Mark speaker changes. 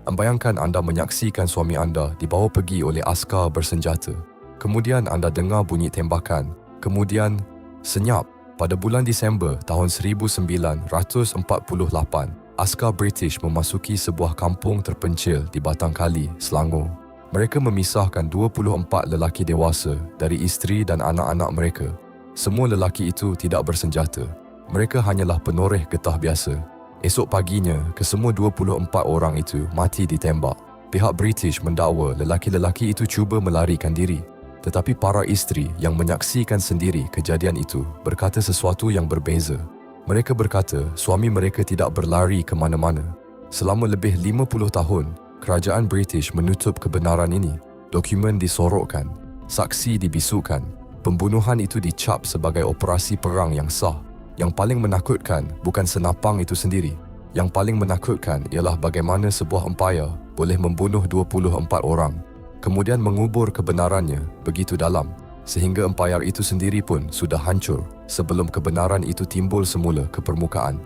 Speaker 1: Bayangkan anda menyaksikan suami anda dibawa pergi oleh askar bersenjata. Kemudian anda dengar bunyi tembakan. Kemudian, senyap, pada bulan Disember tahun 1948, askar British memasuki sebuah kampung terpencil di Batang Kali, Selangor. Mereka memisahkan 24 lelaki dewasa dari isteri dan anak-anak mereka. Semua lelaki itu tidak bersenjata. Mereka hanyalah penoreh getah biasa. Esok paginya, kesemua 24 orang itu mati ditembak. Pihak British mendakwa lelaki-lelaki itu cuba melarikan diri. Tetapi para isteri yang menyaksikan sendiri kejadian itu berkata sesuatu yang berbeza. Mereka berkata suami mereka tidak berlari ke mana-mana. Selama lebih 50 tahun, kerajaan British menutup kebenaran ini. Dokumen disorokkan, saksi dibisukan. Pembunuhan itu dicap sebagai operasi perang yang sah. Yang paling menakutkan bukan senapang itu sendiri. Yang paling menakutkan ialah bagaimana sebuah empayar boleh membunuh 24 orang, kemudian mengubur kebenarannya begitu dalam, sehingga empayar itu sendiri pun sudah hancur sebelum kebenaran itu timbul semula ke permukaan.